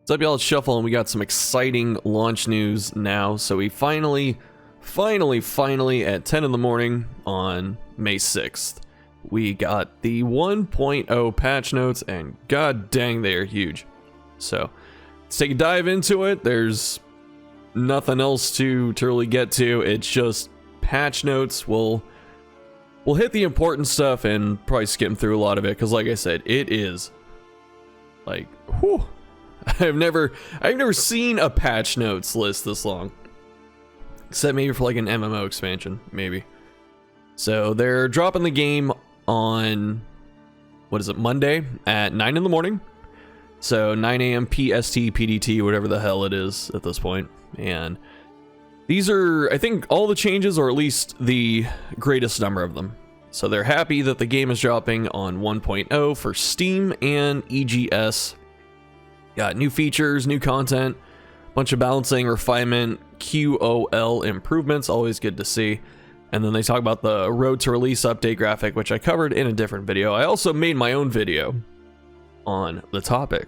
What's up, y'all? It's Shuffle, and we got some exciting launch news now. So we finally at 10 in the morning on May 6th, we got the 1.0 patch notes, and god dang, they are huge. So let's take a dive into it. There's nothing else to really get to. It's just patch notes. We'll hit the important stuff and probably skim through a lot of it, because like I said, it is like, whew. I've never seen a patch notes list this long, except maybe for like an MMO expansion, maybe. So they're dropping the game on, what is it, Monday at 9 in the morning. So 9 a.m. PST, PDT, whatever the hell it is at this point. And these are, I think, all the changes, or at least the greatest number of them. So they're happy that the game is dropping on 1.0 for Steam and EGS. Got new features, new content, bunch of balancing, refinement, QoL improvements, always good to see. And then they talk about the road to release update graphic, which I covered in a different video. I also made my own video on the topic.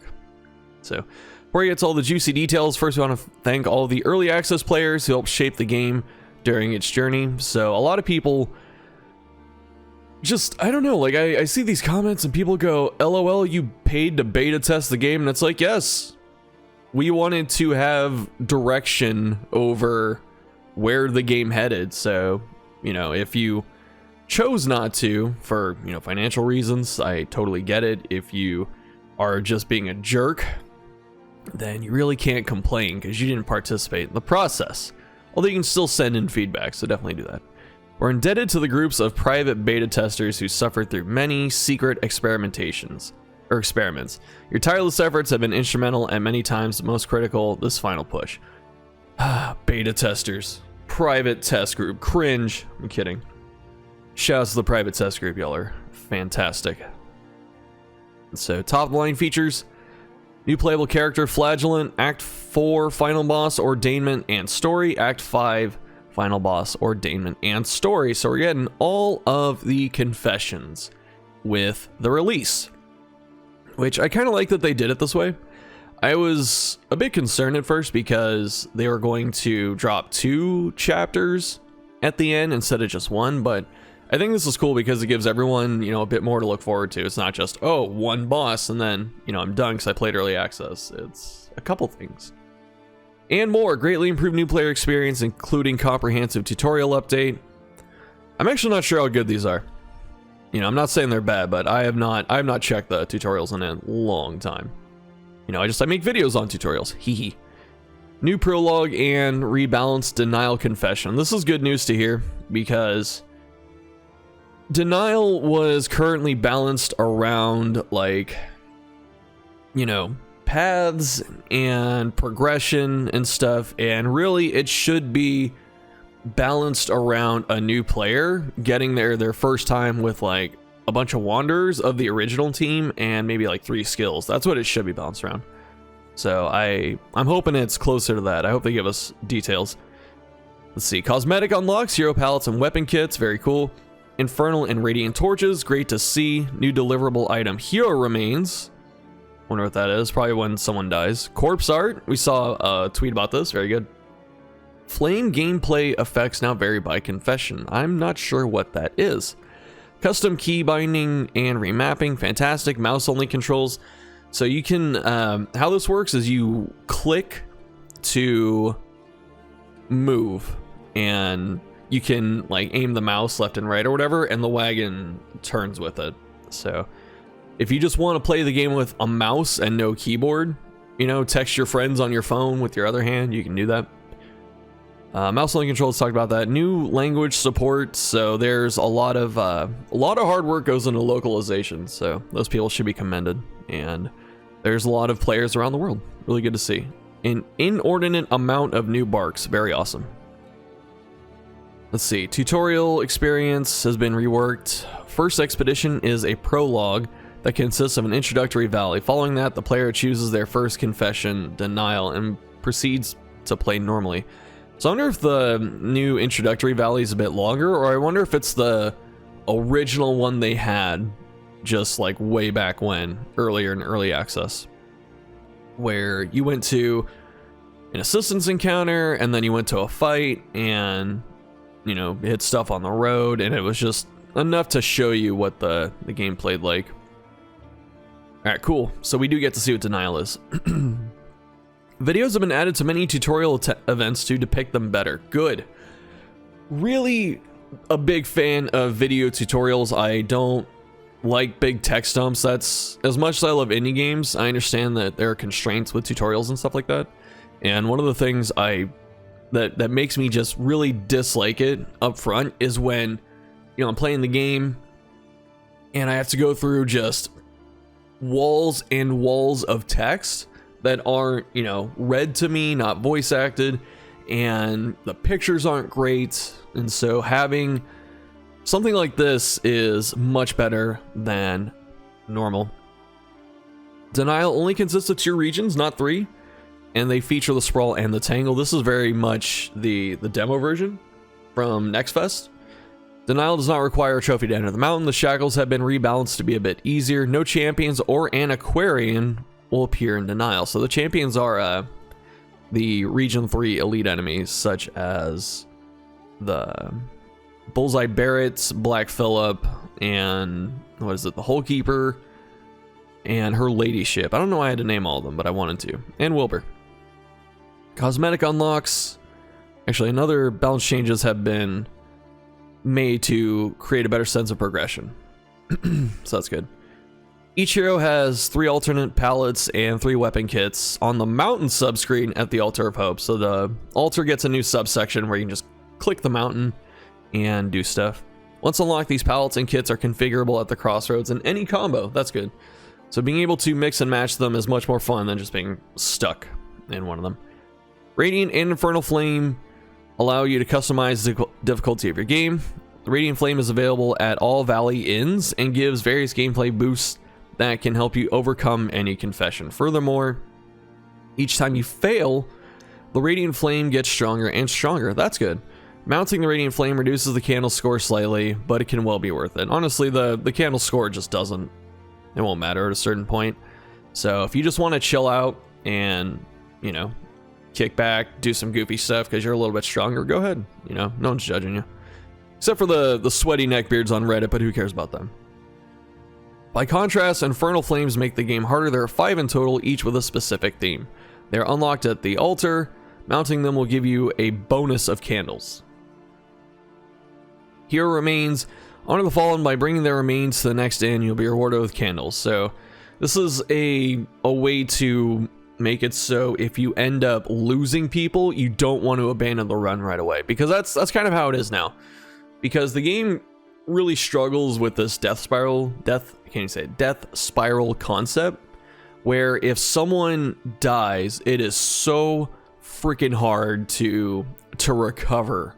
So before we get to all the juicy details, first we want to thank all the early access players who helped shape the game during its journey. So a lot of people just, I don't know, like I see these comments and people go, LOL, you paid to beta test the game, and it's like, yes, we wanted to have direction over where the game headed. So, you know, if you chose not to for, you know, financial reasons, I totally get it. If you are just being a jerk, then you really can't complain because you didn't participate in the process. Although you can still send in feedback, so definitely do that. We're indebted to the groups of private beta testers who suffered through many secret experiments. Your tireless efforts have been instrumental and many times the most critical this final push. Beta testers. Private test group. Cringe. I'm kidding. Shouts to the private test group. Y'all are fantastic. So, top of the line features. New playable character, Flagellant. Act 4, final boss, ordainment, and story. Act 5, final boss, ordainment, and story. So we're getting all of the confessions with the release, which I kind of like that they did it this way. I was a bit concerned at first because they were going to drop 2 chapters at the end instead of just 1, but I think this is cool because it gives everyone, you know, a bit more to look forward to. It's not just, oh, 1 boss and then, you know, I'm done because I played early access. It's a couple things. And more. Greatly improved new player experience, including comprehensive tutorial update. I'm actually not sure how good these are. You know, I'm not saying they're bad, but I have not checked the tutorials in a long time. You know, I make videos on tutorials. Hee hee. New prologue and rebalanced denial confession. This is good news to hear because denial was currently balanced around, like, you know, paths and progression and stuff, and really it should be balanced around a new player getting their first time with like a bunch of wanderers of the original team and maybe like 3 skills. That's what it should be balanced around. So I'm hoping it's closer to that. I hope they give us details. Let's see. Cosmetic unlocks, hero palettes and weapon kits, very cool. Infernal and radiant torches, great to see. New deliverable item, hero remains. Wonder what that is. Probably when someone dies. Corpse art. We saw a tweet about this. Very good. Flame gameplay effects now vary by confession. I'm not sure what that is. Custom key binding and remapping. Fantastic. Mouse only controls. So you can, how this works is you click to move and you can like aim the mouse left and right or whatever, and the wagon turns with it. So if you just want to play the game with a mouse and no keyboard, you know, text your friends on your phone with your other hand, you can do that. Mouse only controls, talked about that. New language support, so there's a lot of hard work goes into localization, so those people should be commended. And there's a lot of players around the world. Really good to see. An inordinate amount of new barks, very awesome. Let's see, tutorial experience has been reworked. First expedition is a prologue that consists of an introductory valley. Following that, the player chooses their first confession, denial, and proceeds to play normally. So I wonder if the new introductory valley is a bit longer, or I wonder if it's the original one they had just like way back when, earlier in early access. where you went to an assistance encounter and then you went to a fight and, you know, hit stuff on the road, and it was just enough to show you what the game played like. Alright, cool. So we do get to see what denial is. Videos have been added to many tutorial events to depict them better. Good. Really a big fan of video tutorials. I don't like big text dumps. That's, as much as I love indie games, I understand that there are constraints with tutorials and stuff like that. And one of the things that makes me just really dislike it up front is when, you know, I'm playing the game and I have to go through just walls and walls of text that aren't, you know, read to me, not voice acted, and the pictures aren't great. And so having something like this is much better than normal. Denial only consists of 2 regions, not 3, and they feature the sprawl and the tangle. This is very much the demo version from Next Fest. Denial does not require a trophy to enter the mountain. The shackles have been rebalanced to be a bit easier. No champions or antiquarian will appear in Denial. So the champions are the Region 3 elite enemies, such as the Bullseye Barretts, Black Phillip, and what is it, the Hole Keeper, and her ladyship. I don't know why I had to name all of them, but I wanted to. And Wilbur. Cosmetic unlocks. Actually, another balance changes have been made to create a better sense of progression. So that's good. Each hero has 3 alternate palettes and 3 weapon kits on the mountain subscreen at the Altar of Hope. So the altar gets a new subsection where you can just click the mountain and do stuff. Once unlocked, these palettes and kits are configurable at the crossroads in any combo. That's good. So being able to mix and match them is much more fun than just being stuck in one of them. Radiant and Infernal Flame allow you to customize the difficulty of your game. The Radiant Flame is available at all Valley Inns and gives various gameplay boosts that can help you overcome any confession. Furthermore, each time you fail, the Radiant Flame gets stronger and stronger. That's good. Mounting the Radiant Flame reduces the candle score slightly, but it can well be worth it. Honestly, the candle score just doesn't, it won't matter at a certain point. So if you just want to chill out and, you know, kick back, do some goofy stuff because you're a little bit stronger, go ahead. You know, no one's judging you. Except for the sweaty neckbeards on Reddit, but who cares about them? By contrast, Infernal Flames make the game harder. There are 5 in total, each with a specific theme. They are unlocked at the altar. Mounting them will give you a bonus of candles. Hero remains. Honor the fallen by bringing their remains to the next inn. You'll be rewarded with candles. So this is a way to make it so if you end up losing people, you don't want to abandon the run right away, because that's kind of how it is now. Because the game really struggles with this death spiral concept, where if someone dies, it is so freaking hard to recover.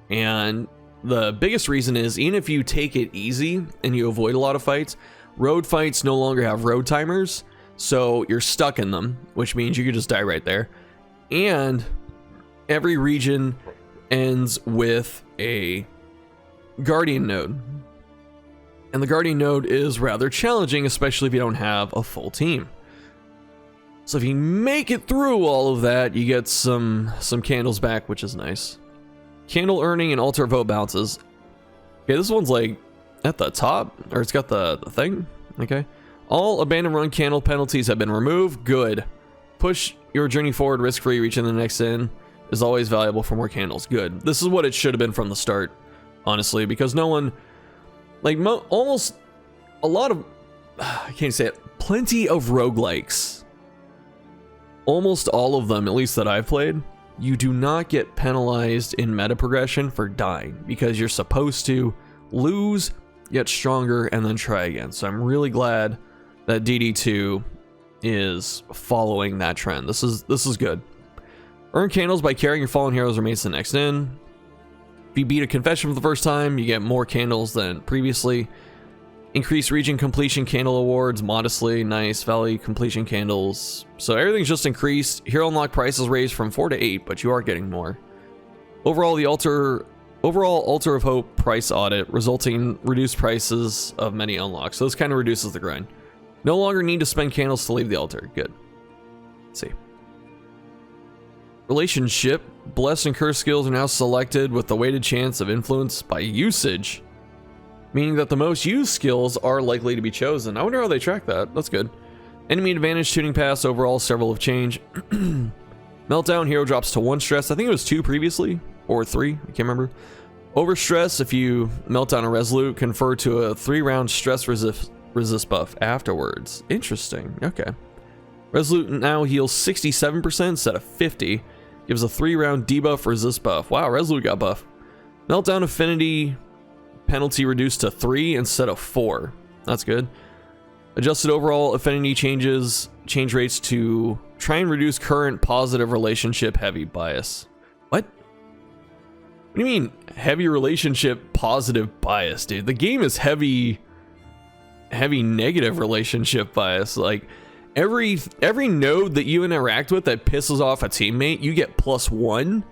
And the biggest reason is, even if you take it easy and you avoid a lot of fights, road fights no longer have road timers, so you're stuck in them, which means you could just die right there. And every region ends with a Guardian node. And the Guardian node is rather challenging, especially if you don't have a full team. So if you make it through all of that, you get some candles back, which is nice. Candle earning and altar vote bounces. Okay, this one's like at the top, or it's got the thing. Okay. All abandoned run candle penalties have been removed. Good. Push your journey forward risk-free. Reaching the next inn is always valuable for more candles. Good. This is what it should have been from the start, honestly, because no one, like almost a lot of, I can't say it, plenty of roguelikes. Almost all of them, at least that I've played, you do not get penalized in meta progression for dying, because you're supposed to lose, get stronger, and then try again. So I'm really glad that DD2 is following that trend. This is good. Earn candles by carrying your fallen heroes remains to the next inn. If you beat a confession for the first time, you get more candles than previously. Increase region completion candle awards modestly. Nice. Valley completion candles. So everything's just increased. Hero unlock prices raised from 4 to 8, but you are getting more. Overall Altar of Hope price audit, resulting in reduced prices of many unlocks. So this kind of reduces the grind. No longer need to spend candles to leave the altar. Good. Let's see. Relationship. Blessed and cursed skills are now selected with the weighted chance of influence by usage, meaning that the most used skills are likely to be chosen. I wonder how they track that. That's good. Enemy advantage tuning pass. Overall, several have changed. Meltdown. Hero drops to 1 stress. I think it was 2 previously, or 3. I can't remember. Overstress. If you melt down a resolute, confer to a 3-round stress resist buff afterwards. Interesting. Okay. Resolute now heals 67% instead of 50. Gives a 3-round debuff resist buff. Wow, Resolute got buff. Meltdown affinity penalty reduced to 3 instead of 4. That's good. Adjusted overall affinity change rates to try and reduce current positive relationship heavy bias. What? What do you mean heavy relationship positive bias, dude? The game is heavy negative relationship bias. Like every node that you interact with that pisses off a teammate, you get +1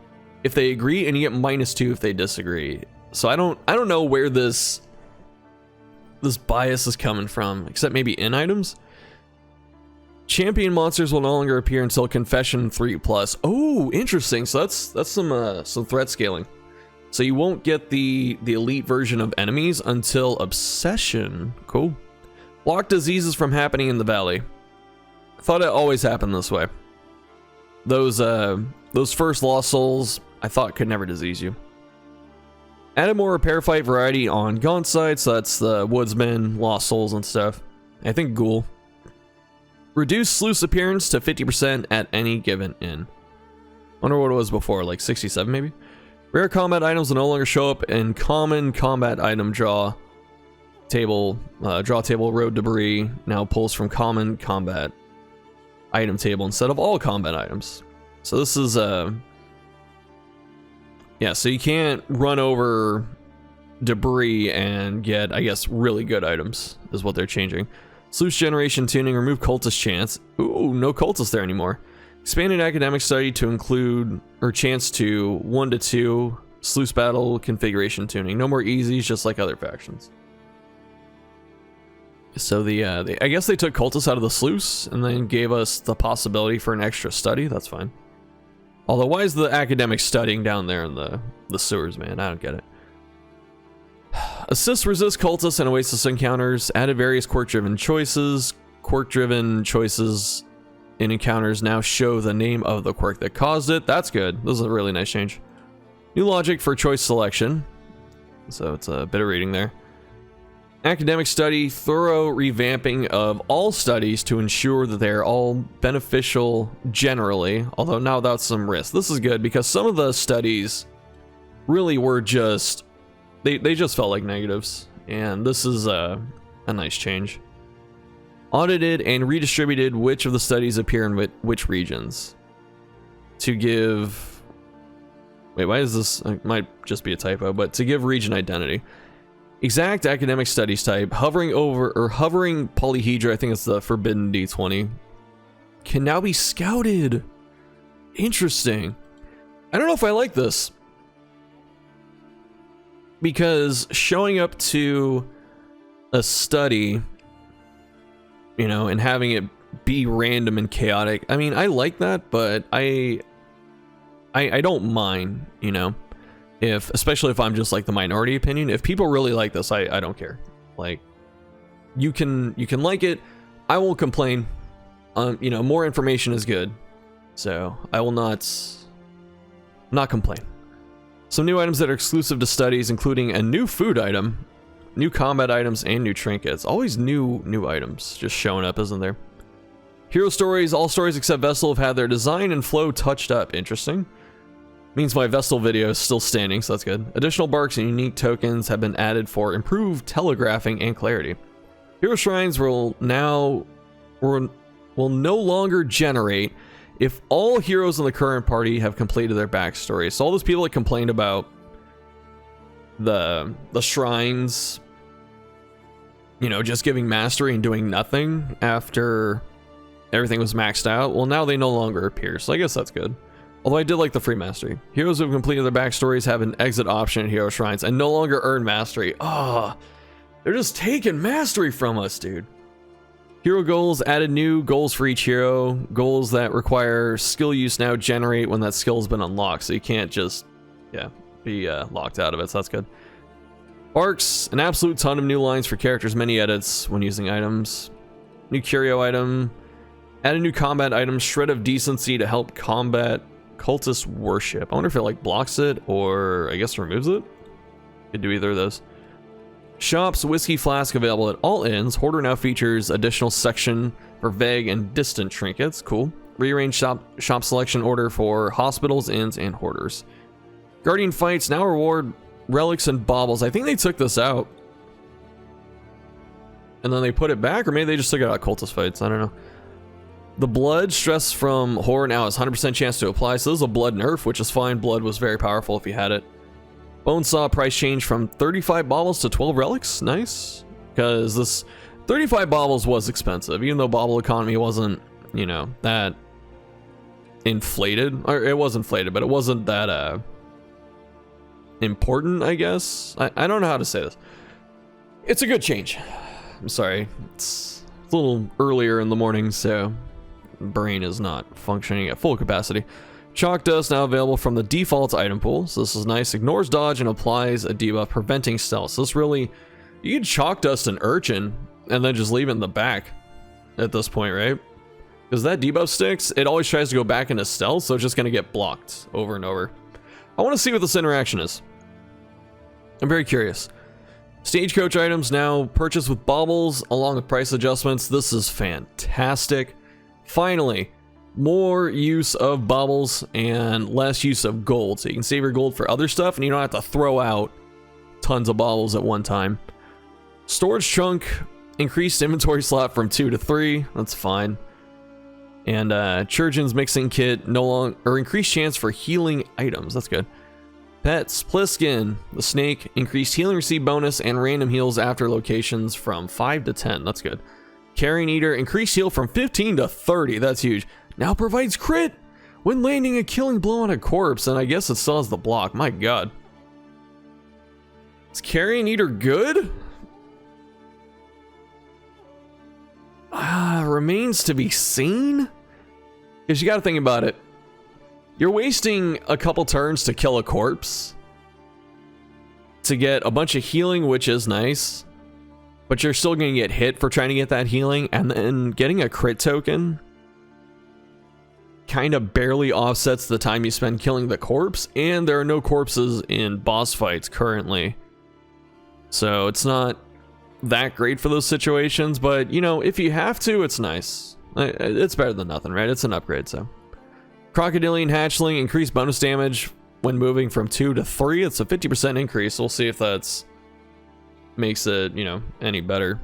if they agree, and you get -2 if they disagree. So I don't know where this bias is coming from, except maybe in items. Champion monsters will no longer appear until Confession 3+. Oh, interesting. So that's some threat scaling. So you won't get the elite version of enemies until Obsession. Cool. Block diseases from happening in the valley. I thought it always happened this way. Those first lost souls I thought could never disease you. Added more repair fight variety on Gaunt side, so that's the woodsman, lost souls and stuff. I think ghoul. Reduce Sluice appearance to 50% at any given inn. Wonder what it was before, like 67 maybe? Rare combat items will no longer show up in common combat item draw table. Draw table road debris now pulls from common combat item table instead of all combat items. So this is yeah, so you can't run over debris and get, I guess, really good items is what they're changing. Sluice generation tuning, remove cultist chance. Ooh, no cultist there anymore. Expanded academic study to include, or chance to 1 to 2 sluice battle configuration tuning. No more easies, just like other factions. So I guess they took cultists out of the sluice and then gave us the possibility for an extra study. That's fine. Although, why is the academic studying down there in the sewers, man? I don't get it. Assist resist cultists and oasis encounters. Added various quirk-driven choices. Quirk-driven choices in encounters now show the name of the quirk that caused it. That's good. This is a really nice change. New logic for choice selection. So it's a bit of reading there. Academic study, thorough revamping of all studies to ensure that they're all beneficial generally, although now without some risk. This is good because some of the studies really were just, they just felt like negatives, and this is a nice change. Audited and redistributed which of the studies appear in which regions. To give, wait, why is this, it might just be a typo, but to give region identity. Exact academic studies type, hovering polyhedra, I think it's the forbidden D20, can now be scouted. Interesting. I don't know if I like this. Because showing up to a study, you know, and having it be random and chaotic, I mean, I like that, but I don't mind, you know. Especially if I'm just like the minority opinion. If people really like this, I don't care. Like, you can like it. I won't complain. You know, more information is good, so I will not complain. Some new items that are exclusive to studies, including a new food item, new combat items, and new trinkets. Always new items just showing up, isn't there? Hero stories. All stories except Vestal have had their design and flow touched up. Interesting. Means my Vestal video is still standing, so that's good. Additional barks and unique tokens have been added for improved telegraphing and clarity. Hero shrines will no longer generate if all heroes in the current party have completed their backstory. So all those people that complained about the shrines, you know, just giving mastery and doing nothing after everything was maxed out, well, now they no longer appear. So I guess that's good. Although I did like the free mastery. Heroes who have completed their backstories have an exit option at hero shrines and no longer earn mastery. Ah, they're just taking mastery from us, dude. Hero goals added new goals for each hero. Goals that require skill use now generate when that skill has been unlocked. So you can't just, be locked out of it. So that's good. Arcs, an absolute ton of new lines for characters, many edits when using items. New curio item. Add a new combat item, Shred of Decency, to help combat Cultist worship. I wonder if it like blocks it or I guess removes it. Could do either of those. Shops, whiskey flask available at all inns. Hoarder now features additional section for vague and distant trinkets. Cool. Rearrange shop selection order for hospitals, inns, and hoarders. Guardian fights now reward relics and baubles. I think they took this out. And then they put it back, or maybe they just took it out cultist fights. I don't know. The blood stress from horror now has 100% chance to apply. So this is a blood nerf, which is fine. Blood was very powerful if you had it. Bonesaw price change from 35 baubles to 12 relics. Nice. Because this 35 baubles was expensive. Even though bauble economy wasn't, you know, that inflated. Or it was inflated, but it wasn't that important, I guess. I don't know how to say this. It's a good change. I'm sorry. It's a little earlier in the morning, so brain is not functioning at full capacity. Chalk Dust now available from the default item pool, so this is nice. Ignores dodge and applies a debuff preventing stealth. So this really, you can Chalk Dust an urchin and then just leave it in the back at this point, right? Because that debuff sticks, it always tries to go back into stealth, so it's just going to get blocked over and over. I want to see what this interaction is. I'm very curious. Stagecoach items now purchased with baubles along with price adjustments. This is fantastic. Finally, more use of baubles and less use of gold. So you can save your gold for other stuff and you don't have to throw out tons of baubles at one time. Storage chunk, increased inventory slot from 2 to 3. That's fine. And Churgeon's mixing kit no longer, or increased chance for healing items. That's good. Pets, Pliskin, the snake, increased healing receipt bonus and random heals after locations from 5 to 10. That's good. Carrion Eater, increased heal from 15 to 30. That's huge. Now provides crit when landing a killing blow on a corpse, and I guess it still has the block. My god. Is Carrion Eater good? Remains to be seen? Because you gotta think about it. You're wasting a couple turns to kill a corpse to get a bunch of healing, which is nice, but you're still going to get hit for trying to get that healing, and then getting a crit token kind of barely offsets the time you spend killing the corpse, and there are no corpses in boss fights currently, so it's not that great for those situations, but you know, if you have to, it's nice. It's better than nothing, right? It's an upgrade. So Crocodilian Hatchling, increased bonus damage when moving from 2 to 3. It's a 50% increase. We'll see if that's makes it, you know, any better.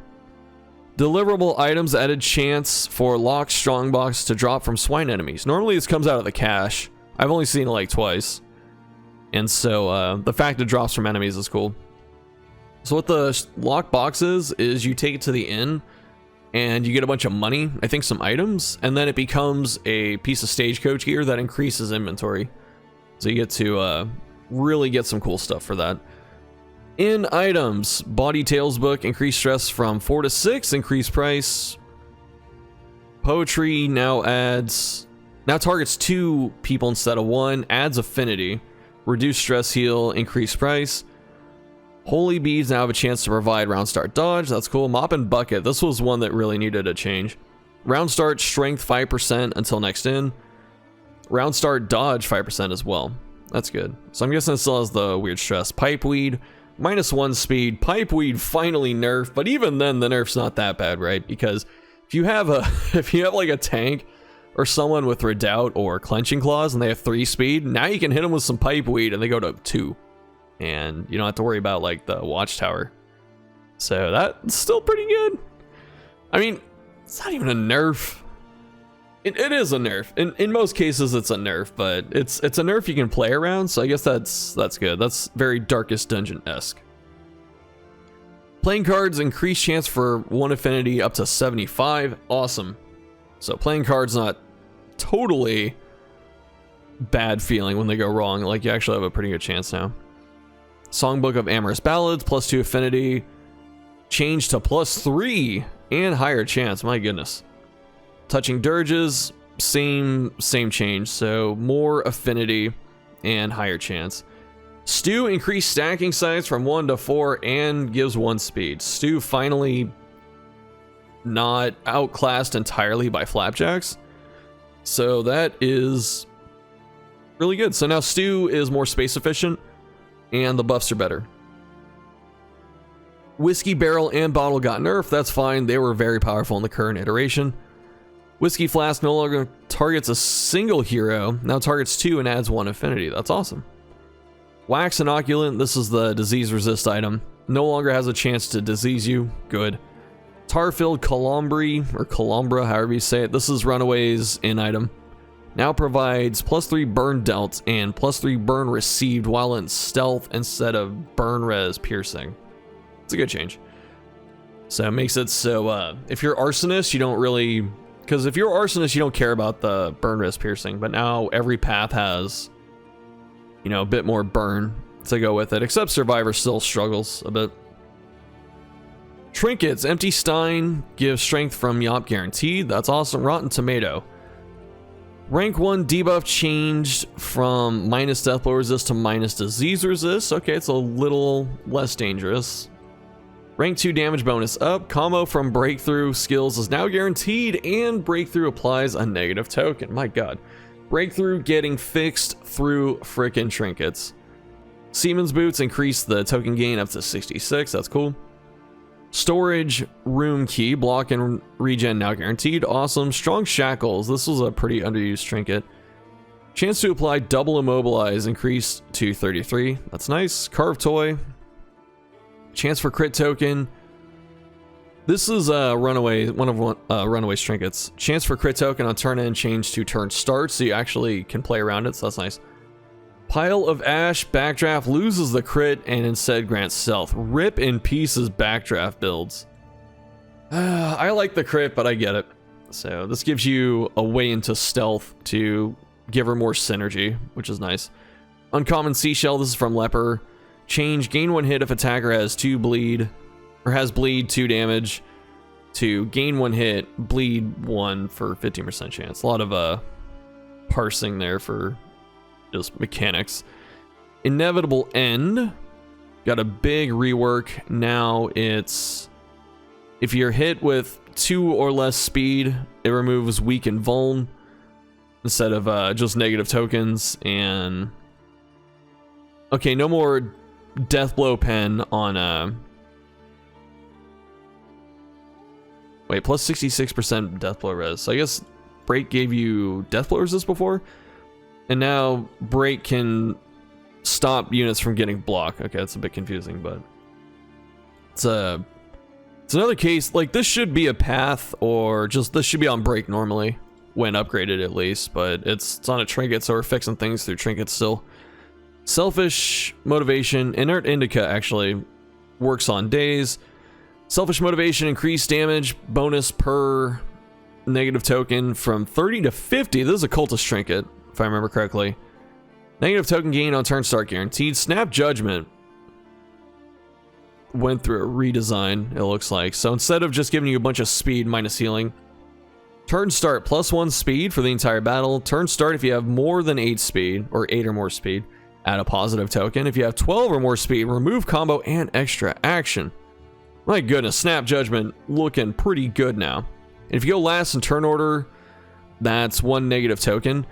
Deliverable items added chance for locked strongbox to drop from swine enemies. Normally this comes out of the cache. I've only seen it like twice, and so the fact it drops from enemies is cool. So what the locked box is you take it to the inn and you get a bunch of money, I think some items, and then it becomes a piece of stagecoach gear that increases inventory. So you get to really get some cool stuff for that. In items, Body Tales book, increased stress from 4 to 6, increased price. Poetry now targets 2 people instead of 1, adds affinity, reduced stress heal, increased price. Holy Beads now have a chance to provide round start dodge. That's cool. Mop and Bucket. This was one that really needed a change. Round start strength 5% until next in. Round start dodge 5% as well. That's good. So I'm guessing it still has the weird stress. Pipeweed, -1 speed. Pipeweed finally nerfed, but even then the nerf's not that bad, right? Because if you have like a tank or someone with Redoubt or Clenching Claws and they have 3 speed, now you can hit them with some Pipeweed and they go to 2. And you don't have to worry about like the watchtower. So that's still pretty good. I mean, it's not even a nerf. It is a nerf. In most cases it's a nerf, but it's a nerf you can play around, so I guess that's good. That's very Darkest Dungeon-esque. Playing cards increase chance for 1 affinity up to 75. Awesome. So playing cards not totally bad feeling when they go wrong. Like you actually have a pretty good chance now. Songbook of Amorous Ballads, +2 affinity. Change to +3 and higher chance. My goodness. Touching dirges, same change. So more affinity and higher chance. Stew increased stacking size from 1 to 4 and gives 1 speed. Stew finally not outclassed entirely by flapjacks. So that is really good. So now Stew is more space efficient and the buffs are better. Whiskey barrel and bottle got nerfed. That's fine. They were very powerful in the current iteration. Whiskey flask no longer targets a single hero. Now targets 2 and adds 1 affinity. That's awesome. Wax inoculant. This is the disease resist item. No longer has a chance to disease you. Good. Tar-filled Columbri, or Columbra, however you say it. This is Runaway's in item. Now provides +3 burn dealt and +3 burn received while in stealth instead of burn res piercing. It's a good change. So it makes it so if you're arsonist, you don't really, because if you're arsonist, you don't care about the burn res piercing, but now every path has, you know, a bit more burn to go with it, except Survivor still struggles a bit. Trinkets. Empty Stein gives strength from Yop guaranteed. That's awesome. Rotten Tomato. Rank 1 debuff changed from minus death blow resist to minus disease resist. Okay, it's a little less dangerous. Rank 2 damage bonus up. Combo from breakthrough skills is now guaranteed, and breakthrough applies a negative token. My god. Breakthrough getting fixed through frickin' trinkets. Seaman's boots increase the token gain up to 66. That's cool. Storage room key, block and regen now guaranteed. Awesome. Strong shackles. This was a pretty underused trinket. Chance to apply double immobilize increased to 33. That's nice. Carved toy. Chance for crit token. This is Runaway, one of Runaway's trinkets. Chance for crit token on turn end change to turn start, so you actually can play around it, so that's nice. Pile of Ash, backdraft loses the crit and instead grants stealth. Rip in pieces backdraft builds. I like the crit, but I get it. So this gives you a way into stealth to give her more synergy, which is nice. Uncommon Seashell, this is from Leper. Change, gain 1 hit if attacker has 2 bleed, or has bleed 2 damage, to gain 1 hit, bleed 1 for 15% chance. A lot of parsing there for just mechanics. Inevitable End. Got a big rework. Now it's, if you're hit with 2 or less speed, it removes weak and vuln instead of just negative tokens. And okay, no more death blow pen on wait, plus 66% death blow res. So I guess break gave you death blow resist before, and now break can stop units from getting block. Okay, that's a bit confusing, but it's another case. Like, this should be a path, or just this should be on break normally when upgraded at least, but it's on a trinket, so we're fixing things through trinkets still. Selfish motivation. Inert indica actually works on days. Selfish motivation, increased damage bonus per negative token from 30 to 50. This is a cultist trinket, if I remember correctly. Negative token gain on turn start guaranteed. Snap Judgment went through a redesign, it looks like. So instead of just giving you a bunch of speed minus healing, turn start +1 speed for the entire battle. Turn start if you have more than 8 speed, or 8 or more speed, add a positive token. If you have 12 or more speed, remove combo and extra action. My goodness, Snap Judgment looking pretty good now. And if you go last in turn order, that's 1 negative token,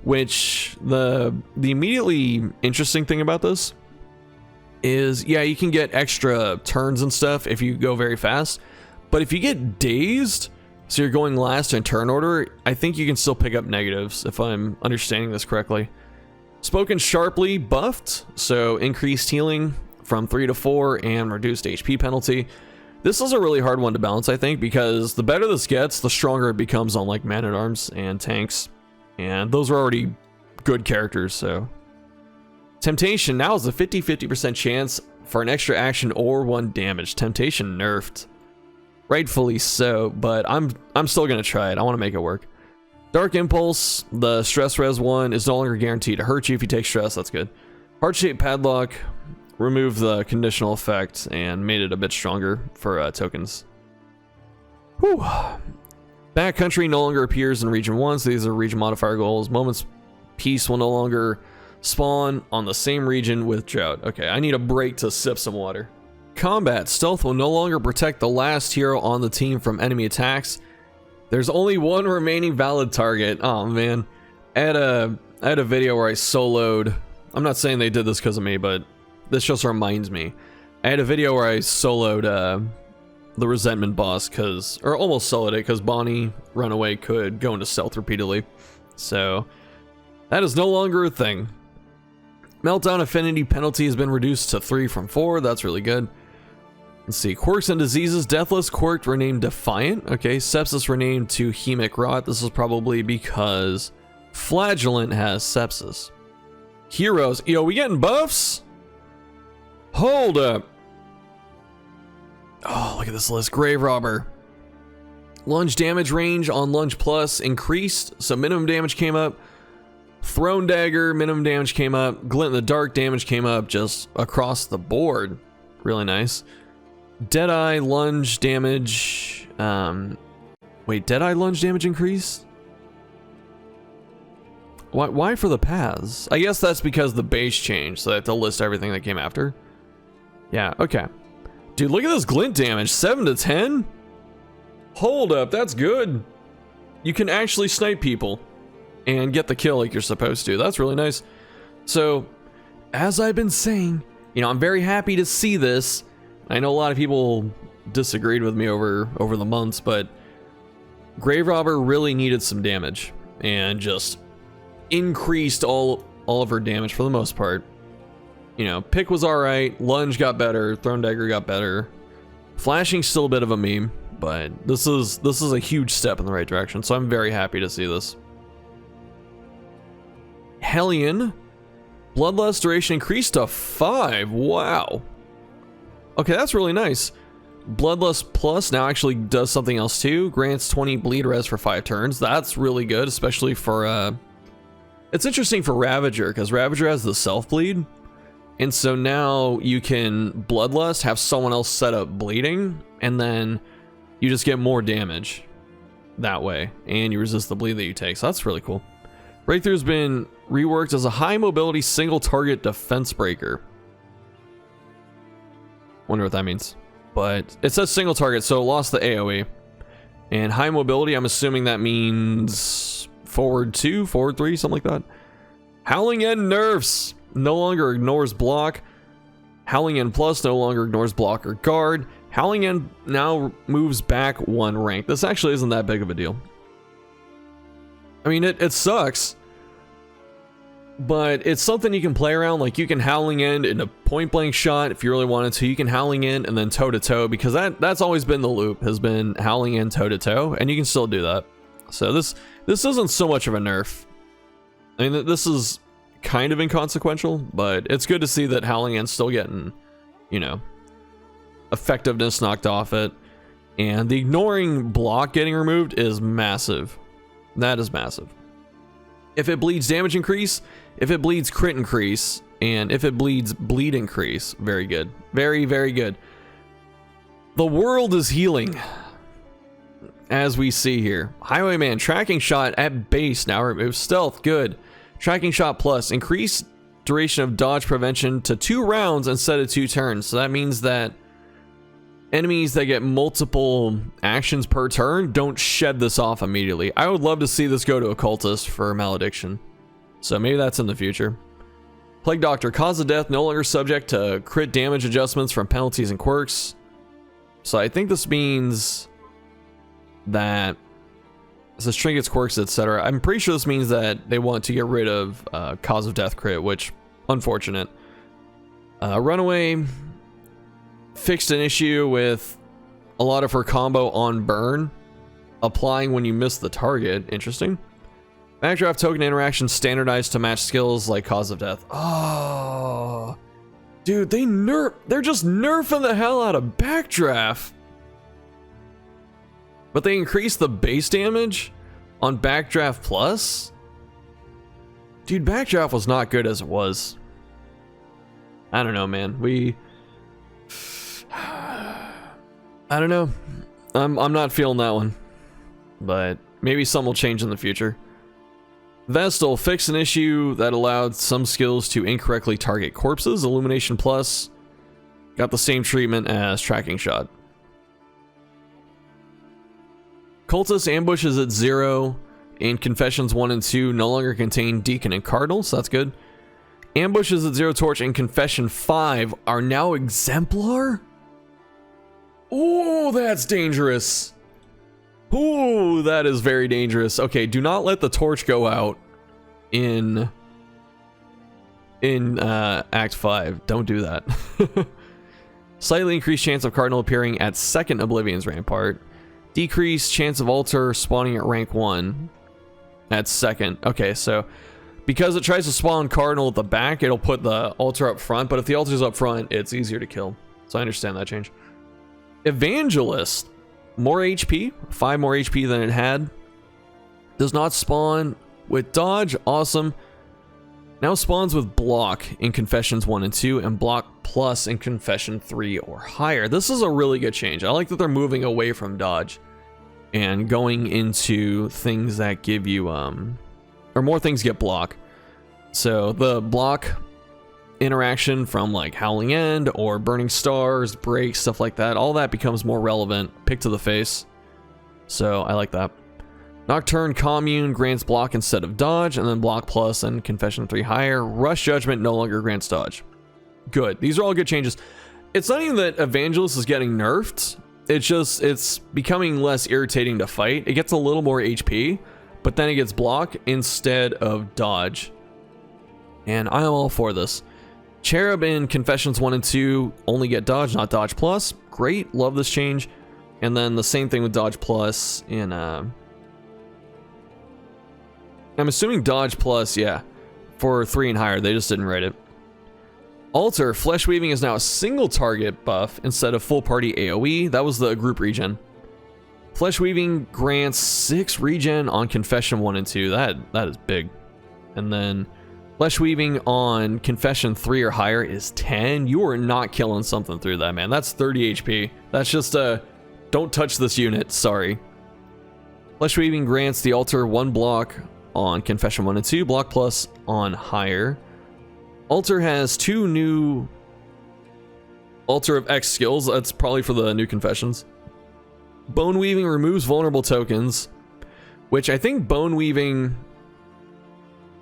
which the immediately interesting thing about this is, yeah, you can get extra turns and stuff if you go very fast, but if you get dazed, so you're going last in turn order, I think you can still pick up negatives, if I'm understanding this correctly. Spoken Sharply buffed, so increased healing from 3 to 4 and reduced HP penalty. This is a really hard one to balance, I think, because the better this gets, the stronger it becomes on like Man-at-Arms and tanks, and those are already good characters. So Temptation now is a 50% chance for an extra action or 1 damage. Temptation nerfed, rightfully so, but I'm still gonna try it. I want to make it work. Dark Impulse, the stress res one, is no longer guaranteed to hurt you if you take stress. That's good. Heart-shaped padlock removed the conditional effect and made it a bit stronger for tokens. Whew. Backcountry no longer appears in region 1, so these are region modifier goals. Moments peace will no longer spawn on the same region with drought. Okay, I need a break to sip some water. Combat stealth will no longer protect the last hero on the team from enemy attacks. There's only one remaining valid target. Oh man, I had a video where I soloed. I'm not saying they did this because of me, but this just reminds me. I had a video where I soloed the resentment boss or almost soloed it because Bonnie Runaway could go into stealth repeatedly. So that is no longer a thing. Meltdown affinity penalty has been reduced to 3 from 4. That's really good. Let's see. Quirks and diseases. Deathless quirk renamed Defiant. Okay. Sepsis renamed to Hemic Rot. This is probably because Flagellant has sepsis. Heroes. Yo, we getting buffs? Hold up. Oh, look at this list. Grave Robber. Lunge damage range on Lunge Plus increased, so minimum damage came up. Thrown Dagger, minimum damage came up. Glint in the Dark damage came up just across the board. Really nice. Deadeye lunge damage. Wait, Deadeye lunge damage increased? Why for the paths? I guess that's because the base changed, so they have to list everything that came after. Yeah, okay. Dude, look at this glint damage. 7 to 10? Hold up, that's good. You can actually snipe people and get the kill like you're supposed to. That's really nice. So, as I've been saying, you know, I'm very happy to see this. I know a lot of people disagreed with me over the months, but Grave Robber really needed some damage and just increased all of her damage for the most part. You know, pick was alright, lunge got better, thrown dagger got better. Flashing's still a bit of a meme, but this is a huge step in the right direction, so I'm very happy to see this. Hellion. Bloodlust duration increased to 5. Wow. Okay, that's really nice. Bloodlust Plus now actually does something else too. Grants 20 bleed res for 5 turns. That's really good, especially for it's interesting for Ravager, because Ravager has the self-bleed. And so now you can Bloodlust, have someone else set up bleeding, and then you just get more damage that way, and you resist the bleed that you take. So that's really cool. Breakthrough's been reworked as a high mobility single target defense breaker. Wonder what that means. But it says single target, so it lost the AoE. And high mobility, I'm assuming that means forward 2, forward 3, something like that. Howling End nerfs. No longer ignores block. Howling End Plus no longer ignores block or guard. Howling End now moves back 1 rank. This actually isn't that big of a deal. I mean, it sucks, but it's something you can play around. Like, you can Howling End in a point blank shot if you really wanted to. You can Howling End and then toe to toe, because that's always been the loop, has been Howling End toe to toe, and you can still do that. So this isn't so much of a nerf. I mean, this is kind of inconsequential, but it's good to see that Howling End's still getting, you know, effectiveness knocked off it. And the ignoring block getting removed is massive. That is massive. If it bleeds damage increase, if it bleeds crit increase, and if it bleeds bleed increase, very good. Very, very good. The world is healing, as we see here. Highwayman, tracking shot at base now removes stealth, good. Tracking shot plus, increase duration of dodge prevention to 2 rounds instead of 2 turns. So that means that enemies that get multiple actions per turn don't shed this off immediately. I would love to see this go to a cultist for malediction. So maybe that's in the future. Plague Doctor, cause of death no longer subject to crit damage adjustments from penalties and quirks. So I think this means that it says trinkets, quirks, etc. I'm pretty sure this means that they want to get rid of cause of death crit, which, unfortunate. Runaway fixed an issue with a lot of her combo on burn, applying when you miss the target. Interesting. Backdraft token interaction standardized to match skills like cause of death. Oh, dude, they're just nerfing the hell out of backdraft. But they increased the base damage on Backdraft Plus? Dude, Backdraft was not good as it was. I don't know, man. I don't know. I'm not feeling that one. But maybe some will change in the future. Vestal, fix an issue that allowed some skills to incorrectly target corpses. Illumination Plus got the same treatment as Tracking Shot. Cultist ambushes at 0 and Confessions 1 and 2 no longer contain Deacon and Cardinal, so that's good. Ambushes at 0 Torch and Confession 5 are now Exemplar? Ooh, that's dangerous. Ooh, that is very dangerous. Okay, do not let the torch go out in Act 5. Don't do that. Slightly increased chance of Cardinal appearing at 2nd Oblivion's Rampart. Decreased chance of Altar spawning at rank 1 at 2nd. Okay, so because it tries to spawn Cardinal at the back, it'll put the Altar up front, but if the Altar's up front, it's easier to kill. So I understand that change. Evangelist. More HP, 5 more HP than it had. Does not spawn with dodge, awesome. Now spawns with block in Confessions 1 and 2 and block plus in Confession 3 or higher. This is a really good change. I like that they're moving away from dodge and going into things that give you, or more things get block. So the block interaction from like Howling End or Burning Stars, Break, stuff like that, all that becomes more relevant. Pick to the face. So I like that. Nocturne Commune grants block instead of dodge, and then block plus and Confession 3 higher. Rush Judgment no longer grants dodge. Good. These are all good changes. It's not even that Evangelist is getting nerfed. It's just, it's becoming less irritating to fight. It gets a little more HP, but then it gets block instead of dodge. And I am all for this. Cherub in Confessions 1 and 2 only get dodge, not dodge plus. Great, love this change. And then the same thing with dodge plus in, I'm assuming dodge plus, yeah, for 3 and higher. They just didn't write it. Altar, Flesh Weaving is now a single target buff instead of full party AoE. That was the group regen. Flesh Weaving grants 6 regen on Confession 1 and 2. That is big. And then Flesh Weaving on Confession 3 or higher is 10. You are not killing something through that, man. That's 30 HP. That's just a, don't touch this unit, sorry. Flesh Weaving grants the Altar 1 block on Confession 1 and 2, block plus on higher. Altar has 2 new Altar of X skills. That's probably for the new Confessions. Bone Weaving removes vulnerable tokens, which I think Bone Weaving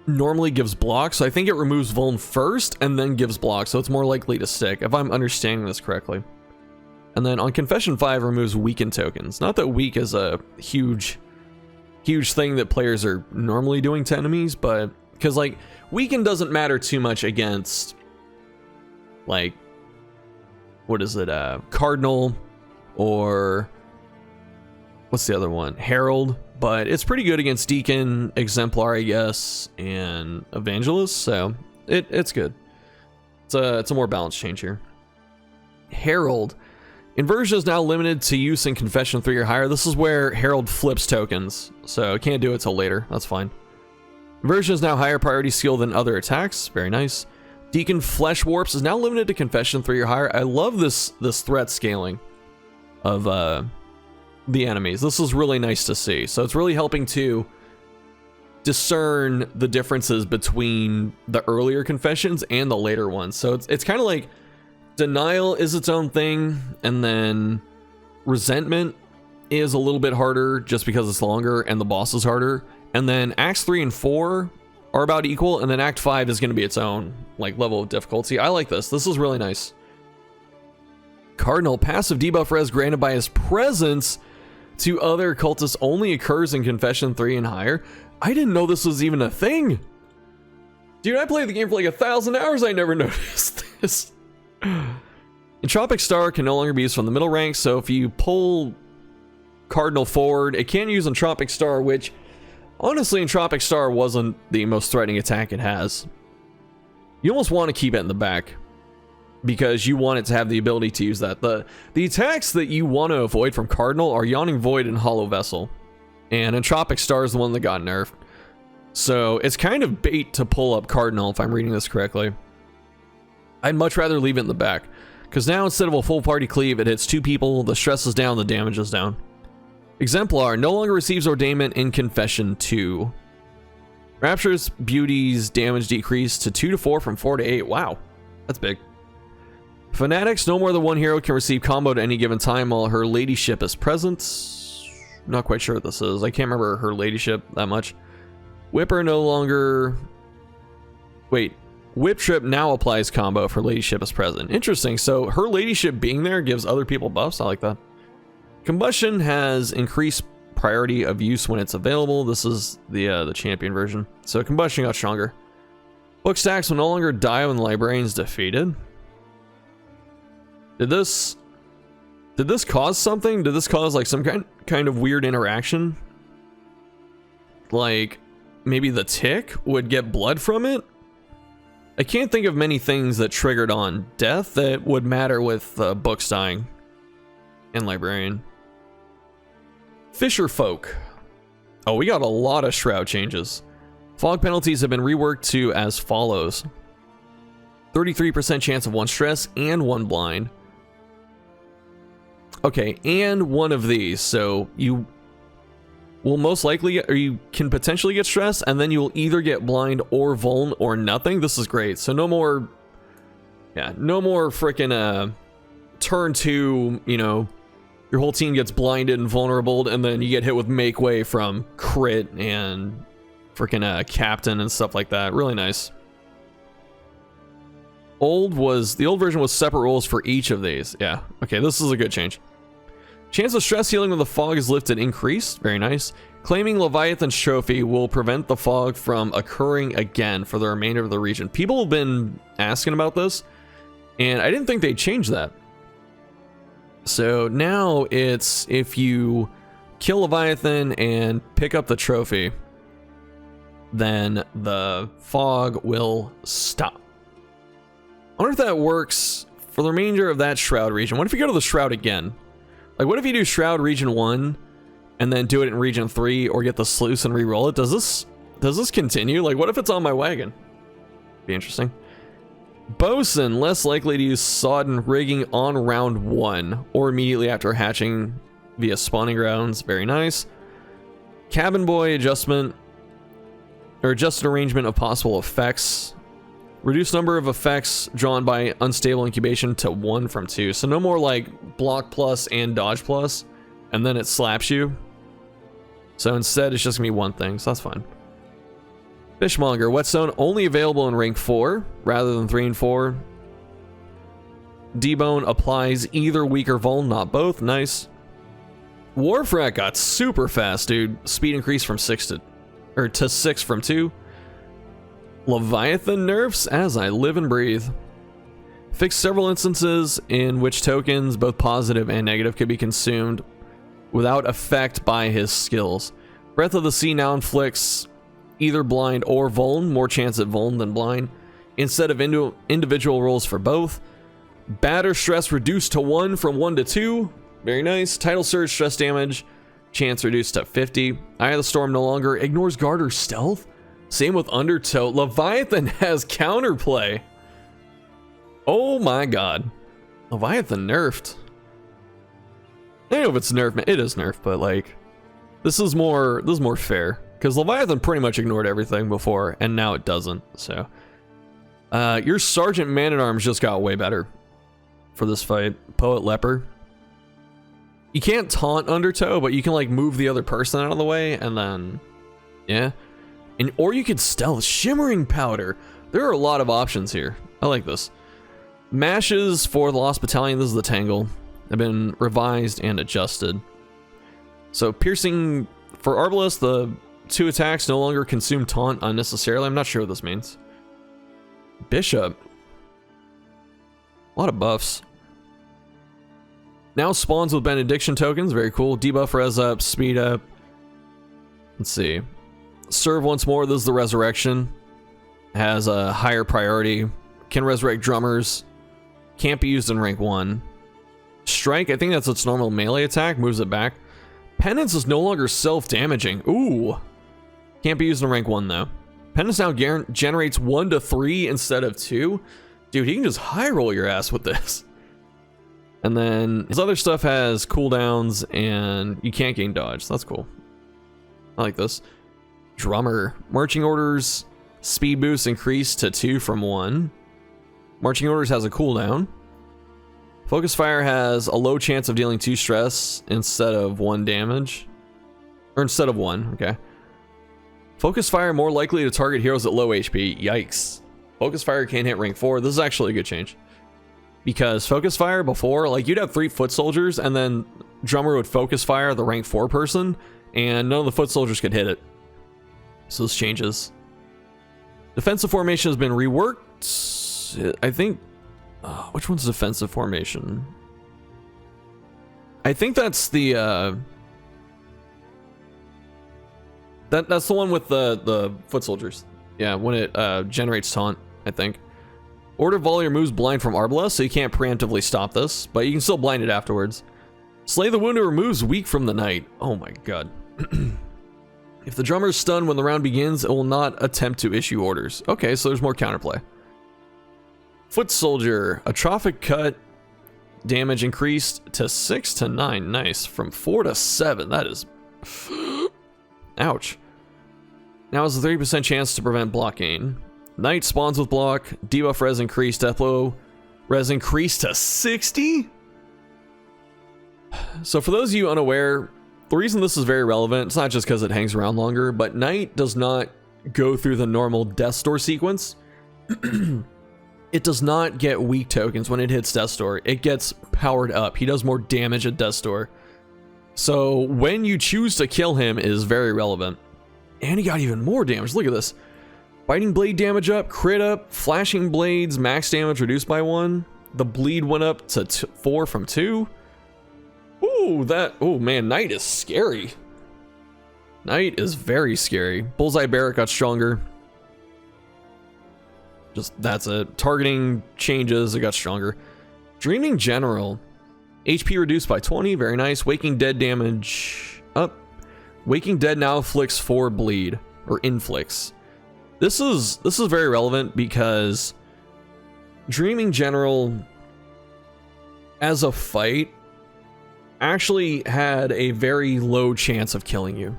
normally gives block, so I think it removes vuln first and then gives block, so it's more likely to stick, if I'm understanding this correctly. And then on Confession 5 removes weakened tokens. Not that weak is a huge thing that players are normally doing to enemies, but because like weaken doesn't matter too much against like, what is it, Cardinal or what's the other one, Herald, but it's pretty good against Deacon, Exemplar, I guess, and Evangelist, so it's good. It's a more balanced change here. Herald. Inversion is now limited to use in Confession 3 or higher. This is where Herald flips tokens, so it can't do it till later. That's fine. Inversion is now higher priority skill than other attacks. Very nice. Deacon Flesh Warps is now limited to Confession 3 or higher. I love this threat scaling of the enemies. This is really nice to see. So it's really helping to discern the differences between the earlier Confessions and the later ones. So it's kind of like Denial is its own thing, and then Resentment is a little bit harder just because it's longer and the boss is harder. And then Acts 3 and 4 are about equal, and then Act 5 is going to be its own like level of difficulty. I like this. This is really nice. Cardinal, passive debuff res granted by his presence to other cultists only occurs in Confession 3 and higher. I didn't know this was even a thing. Dude, I played the game for like 1,000 hours. I never noticed this. Entropic Star can no longer be used from the middle ranks, so if you pull Cardinal forward, it can use Entropic Star, which honestly, Entropic Star wasn't the most threatening attack it has. You almost want to keep it in the back because you want it to have the ability to use that. The attacks that you want to avoid from Cardinal are Yawning Void and Hollow Vessel, and Entropic Star is the one that got nerfed. So it's kind of bait to pull up Cardinal if I'm reading this correctly. I'd much rather leave it in the back. Because now instead of a full party cleave, it hits 2 people, the stress is down, the damage is down. Exemplar no longer receives ordainment in Confession 2. Rapture's Beauty's damage decreased to 2 to 4 from 4 to 8. Wow, that's big. Fanatics, no more than 1 hero can receive combo at any given time while her ladyship is present. Not quite sure what this is. I can't remember her ladyship that much. Whipper no longer... Wait. Whip Trip now applies combo if her ladyship is present. Interesting. So her ladyship being there gives other people buffs. I like that. Combustion has increased priority of use when it's available. This is the champion version. So Combustion got stronger. Book stacks will no longer die when the librarian's defeated. Did this cause something? Did this cause like some kind of weird interaction? Like maybe the tick would get blood from it? I can't think of many things that triggered on death that would matter with books dying and librarian. Fisher folk. Oh, we got a lot of shroud changes. Fog penalties have been reworked to as follows. 33% chance of 1 stress and 1 blind. Okay, and 1 of these. So you will most likely get, or you can potentially get stressed, and then you'll either get blind or vuln or nothing. This is great. So no more, no more freaking turn 2, you know, your whole team gets blinded and vulnerable, and then you get hit with make way from crit and freaking captain and stuff like that. Really nice. The old version was separate rules for each of these. Yeah, okay, this is a good change. Chance of stress healing when the fog is lifted increased. Very nice. Claiming Leviathan's trophy will prevent the fog from occurring again for the remainder of the region. People have been asking about this, and I didn't think they'd change that. So now it's if you kill Leviathan and pick up the trophy, then the fog will stop. I wonder if that works for the remainder of that Shroud region. What if you go to the Shroud again? Like, what if you do Shroud region 1 and then do it in region 3, or get the Sluice and re-roll it? Does this continue? Like, what if it's on my wagon? Be interesting. Bosun, less likely to use sodden rigging on round 1 or immediately after hatching via spawning grounds. Very nice. Cabin boy adjustment, or adjusted arrangement of possible effects. Reduce number of effects drawn by unstable incubation to 1 from 2. So no more like block plus and dodge plus, and then it slaps you. So instead it's just gonna be 1 thing, so that's fine. Fishmonger, Whetstone only available in rank 4 rather than 3 and 4. Debone applies either weak or vuln, not both. Nice. Warfrat got super fast, dude. Speed increase from 6 to 6 from 2. Leviathan nerfs as I live and breathe. Fix several instances in which tokens, both positive and negative, could be consumed without effect by his skills. Breath of the Sea now inflicts either blind or vuln, more chance at vuln than blind, instead of individual rolls for both. Batter stress reduced to 1 from 1 to 2. Very nice. Tidal Surge stress damage, chance reduced to 50. Eye of the Storm no longer ignores guard or stealth. Same with Undertow. Leviathan has counterplay. Oh my god. Leviathan nerfed. I don't know if it's nerfed. It is nerfed, but like, this is more fair. Because Leviathan pretty much ignored everything before, and now it doesn't, so. Your Sergeant Man-at-Arms just got way better for this fight. Poet Leper. You can't taunt Undertow, but you can like move the other person out of the way, and then, yeah. Or you could stealth. Shimmering Powder. There are a lot of options here. I like this. Mashes for the Lost Battalion. This is the Tangle. Have been revised and adjusted. So piercing for Arbalest, the 2 attacks no longer consume taunt unnecessarily. I'm not sure what this means. Bishop. A lot of buffs. Now spawns with Benediction tokens. Very cool. Debuff res up, speed up. Let's see. Serve once more. This is the Resurrection. Has a higher priority. Can resurrect drummers. Can't be used in rank 1. Strike, I think that's its normal melee attack. Moves it back. Penance is no longer self-damaging. Ooh. Can't be used in rank 1 though. Penance now generates 1 to 3 instead of 2. Dude, Dude, he can just high roll your ass with this. And then his other stuff has cooldowns and you can't gain dodge. So that's cool. I like this. Drummer. Marching orders. Speed boost increased to 2 from 1. Marching orders has a cooldown. Focus fire has a low chance of dealing 2 stress instead of 1 damage. Or instead of 1, okay. Focus fire more likely to target heroes at low HP. Yikes. Focus fire can't hit rank 4. This is actually a good change. Because focus fire before, like you'd have 3 foot soldiers and then drummer would focus fire the rank 4 person and none of the foot soldiers could hit it. So this changes. Defensive formation has been reworked. I think, which one's defensive formation? I think that's the, that's the one with the foot soldiers. Yeah, when it generates taunt, I think. Order volley removes blind from Arbalest, so you can't preemptively stop this, but you can still blind it afterwards. Slay the wounded removes weak from the night. Oh my god. If the drummer is stunned when the round begins, it will not attempt to issue orders. Okay, so there's more counterplay. Foot soldier, atrophic cut, damage increased to 6 to 9. Nice. From 4 to 7. That is... Ouch. Now has a 30% chance to prevent block gain. Knight spawns with block. Debuff res increased. Death blow res increased to 60? So for those of you unaware, the reason this is very relevant, it's not just because it hangs around longer, but Knight does not go through the normal Death Door sequence. It does not get weak tokens when it hits Death Door. It gets powered up. He does more damage at Death Door. So when you choose to kill him is very relevant. And he got even more damage. Look at this. Biting blade damage up, crit up, flashing blades, max damage reduced by 1. The bleed went up to 4 from 2. Ooh, oh man, Knight is scary. Knight is very scary. Bullseye Barret got stronger. Just, that's it. Targeting changes, it got stronger. Dreaming General. HP reduced by 20, very nice. Waking Dead damage up. Waking Dead now inflicts 4 bleed, or inflicts. This is very relevant because Dreaming General as a fight actually had a very low chance of killing you.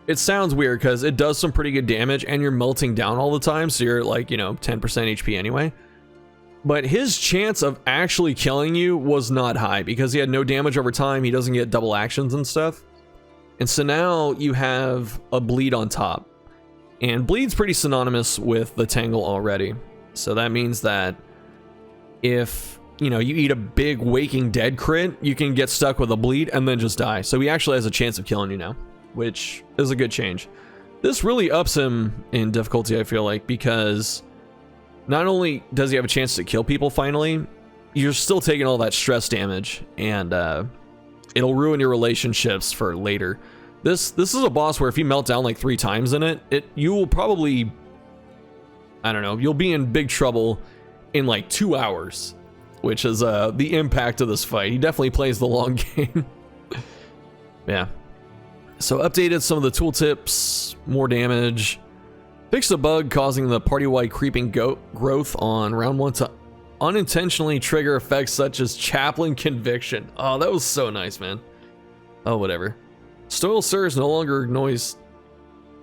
It sounds weird because it does some pretty good damage and you're melting down all the time, so you're at like, 10% HP anyway. But his chance of actually killing you was not high because he had no damage over time. He doesn't get double actions and stuff. And so now you have a bleed on top. And bleed's pretty synonymous with the Tangle already. So that means that if, you eat a big Waking Dead crit, you can get stuck with a bleed and then just die. So he actually has a chance of killing you now, which is a good change. This really ups him in difficulty, I feel like, because not only does he have a chance to kill people finally, you're still taking all that stress damage, and it'll ruin your relationships for later. This is a boss where if you melt down like 3 times in it, you will probably, I don't know, you'll be in big trouble in like 2 hours, which is the impact of this fight. He definitely plays the long game. Yeah. So updated some of the tooltips, more damage. Fixed a bug causing the party-wide creeping growth on round 1 to unintentionally trigger effects such as Chaplain Conviction. Oh, that was so nice, man. Oh, whatever. Soil stirs no longer ignores...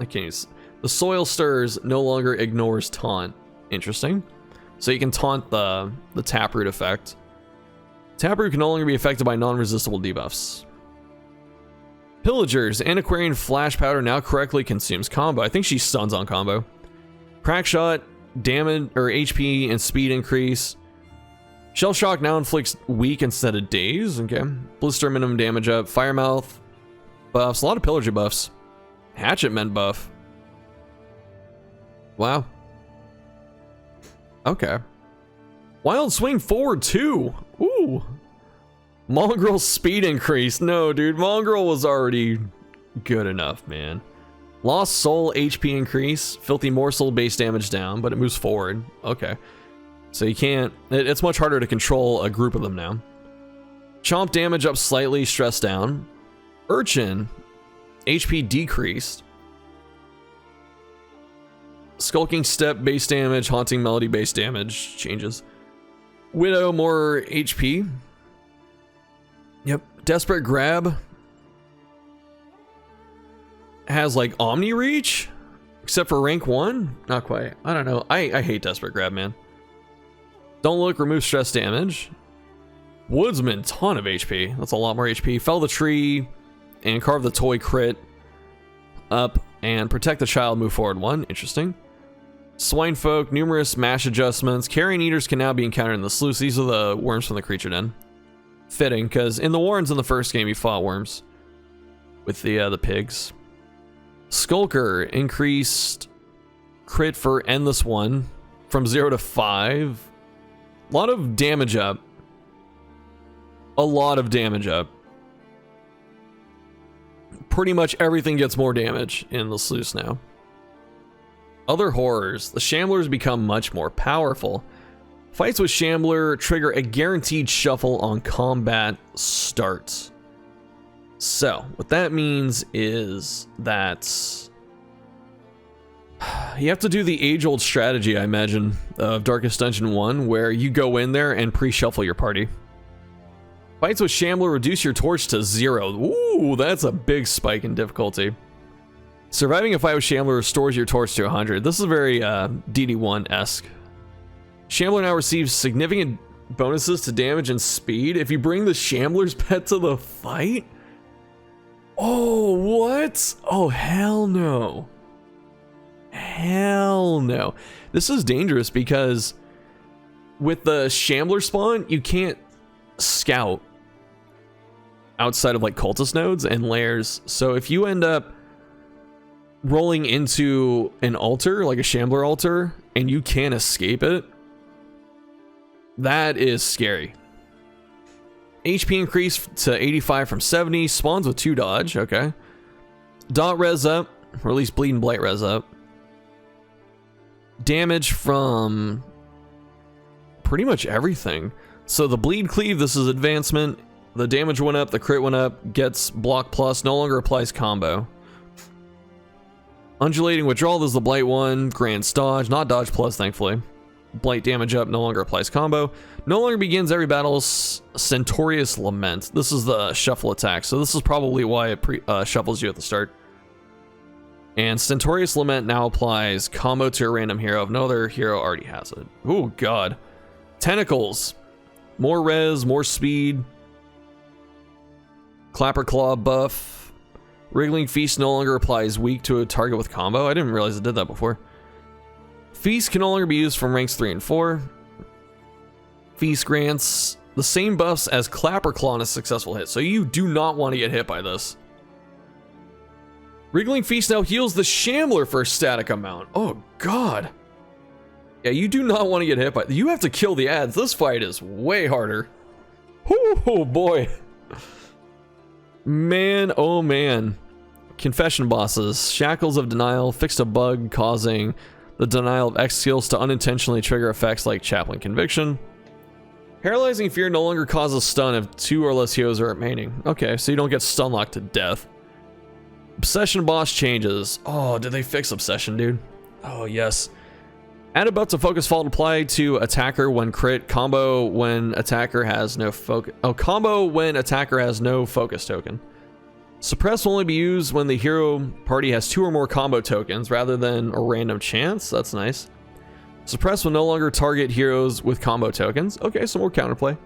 I can't use... The soil stirs no longer ignores taunt. Interesting. So you can taunt the Taproot effect. Taproot can no longer be affected by non-resistible debuffs. Pillagers. Antiquarian Flash Powder now correctly consumes combo. I think she stuns on combo. Crack Shot, damage or HP and speed increase. Shell Shock now inflicts weak instead of daze. Okay. Blister minimum damage up. Firemouth buffs. A lot of Pillager buffs. Hatchet Men buff. Wow. Okay. Wild Swing forward 2. Ooh. Mongrel speed increase. No, dude. Mongrel was already good enough, man. Lost Soul HP increase. Filthy Morsel base damage down, but it moves forward. Okay. So you can't... It's much harder to control a group of them now. Chomp damage up slightly. Stress down. Urchin. HP decreased. Skulking Step base damage, Haunting Melody base damage changes. Widow more HP. Yep. Desperate Grab has like Omni Reach, except for rank 1. Not quite. I don't know. I hate Desperate Grab, man. Don't Look, remove stress damage. Woodsman, ton of HP. That's a lot more HP. Fell the Tree and Carve the Toy crit up, and Protect the Child, move forward 1. Interesting. Swine Folk, numerous mash adjustments. Carrion Eaters can now be encountered in the Sluice. These are the worms from the Creature Den. Fitting, because in the Warrens in the first game you fought worms with the pigs. Skulker, increased crit for Endless One from 0 to 5. A lot of damage up. A lot of damage up. Pretty much everything gets more damage in the Sluice now. Other horrors. The Shamblers become much more powerful. Fights with Shambler trigger a guaranteed shuffle on combat starts. So, what that means is that you have to do the age-old strategy, I imagine, of Darkest Dungeon 1, where you go in there and pre-shuffle your party. Fights with Shambler reduce your torch to 0. Ooh, that's a big spike in difficulty. Surviving a fight with Shambler restores your torch to 100. This is very DD1-esque. Shambler now receives significant bonuses to damage and speed if you bring the Shambler's pet to the fight? Oh, what? Oh, hell no. Hell no. This is dangerous because with the Shambler spawn, you can't scout outside of like cultist nodes and lairs. So if you end up rolling into an altar, like a Shambler altar, and you can't escape it, that is scary. HP increased to 85 from 70. Spawns with 2 dodge. Okay. Dot res up. Or at least Bleed and Blight res up. Damage from pretty much everything. So the Bleed Cleave, this is advancement. The damage went up. The crit went up. Gets block plus. No longer applies combo. Undulating Withdrawal, this is the Blight one. Grants dodge. Not dodge plus, thankfully. Blight damage up, no longer applies combo. No longer begins every battle's Centaurious Lament. This is the shuffle attack, so this is probably why it shuffles you at the start. And Centaurious Lament now applies combo to a random hero if no other hero already has it. Oh god. Tentacles. More res, more speed. Clapper Claw buff. Wriggling Feast no longer applies weak to a target with combo. I didn't realize it did that before. Feast can no longer be used from ranks 3 and 4. Feast grants the same buffs as Clapper Claw on a successful hit, so you do not want to get hit by this. Wriggling Feast now heals the Shambler for a static amount. Oh god. Yeah, you do not want to get hit by... You have to kill the ads. This fight is way harder. Oh boy. Man, oh man. Confession bosses. Shackles of Denial. Fixed a bug causing the denial of X skills to unintentionally trigger effects like Chaplain Conviction. Paralyzing Fear no longer causes stun if 2 or less heroes are remaining. Okay, so you don't get stun locked to death. Obsession boss changes. Oh, did they fix Obsession, dude? Oh, yes. Add a buff to focus fault applied to attacker when crit. Combo when attacker has no focus. Oh, combo when attacker has no focus token. Suppress will only be used when the hero party has 2 or more combo tokens rather than a random chance. That's nice. Suppress will no longer target heroes with combo tokens. Okay, some more counterplay.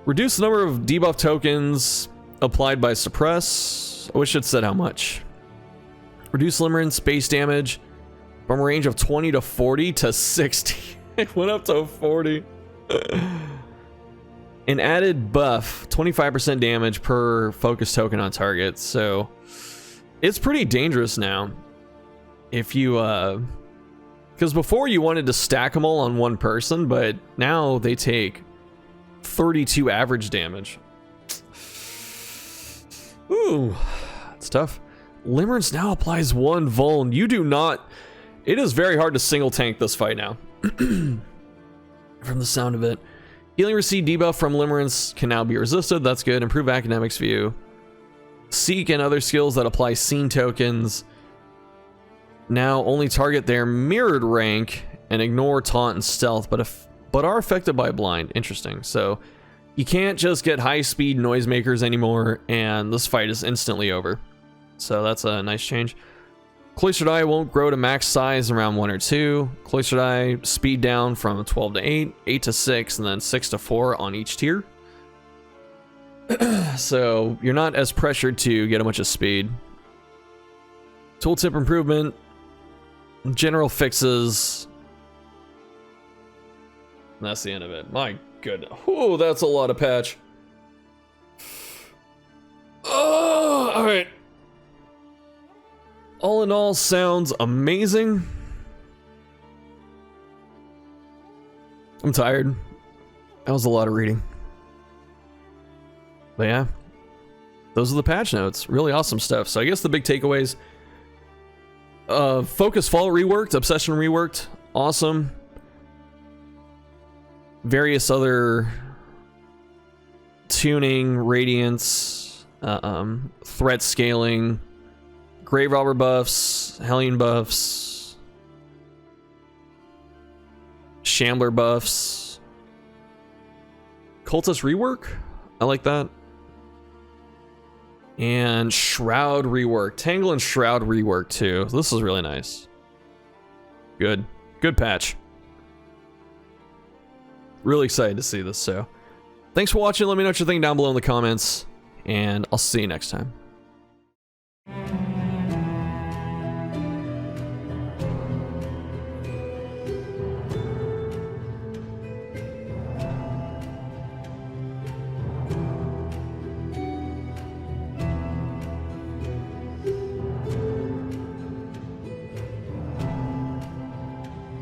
Reduce the number of debuff tokens applied by Suppress. I wish it said how much. Reduce limerence base damage from a range of 20 to 40 to 60. It went up to 40. An added buff, 25% damage per focus token on target. So it's pretty dangerous now. If you, because before you wanted to stack them all on one person, but now they take 32 average damage. Ooh, it's tough. Limerence now applies 1 vuln. You do not... It is very hard to single tank this fight now. From the sound of it. Healing Receipt debuff from Limerence can now be resisted. That's good. Improve Academics View. Seek and other skills that apply scene tokens now only target their mirrored rank and ignore taunt and stealth, but are affected by blind. Interesting. So you can't just get high-speed noisemakers anymore, and this fight is instantly over. So that's a nice change. Cloistered Eye won't grow to max size in round 1 or 2. Cloistered Eye speed down from 12 to 8, 8 to 6, and then 6 to 4 on each tier. So you're not as pressured to get a bunch of speed. Tooltip improvement. General fixes. That's the end of it. My goodness. Oh, that's a lot of patch. Oh, all right. All in all, sounds amazing. I'm tired. That was a lot of reading. But yeah, those are the patch notes. Really awesome stuff. So I guess the big takeaways. Focus Fall reworked. Obsession reworked. Awesome. Various other tuning, radiance, threat scaling, Grave Robber buffs, Hellion buffs, Shambler buffs, Cultist rework. I like that. And Shroud rework. Tangle and Shroud rework too. This is really nice. Good. Good patch. Really excited to see this, so thanks for watching. Let me know what you think down below in the comments, and I'll see you next time.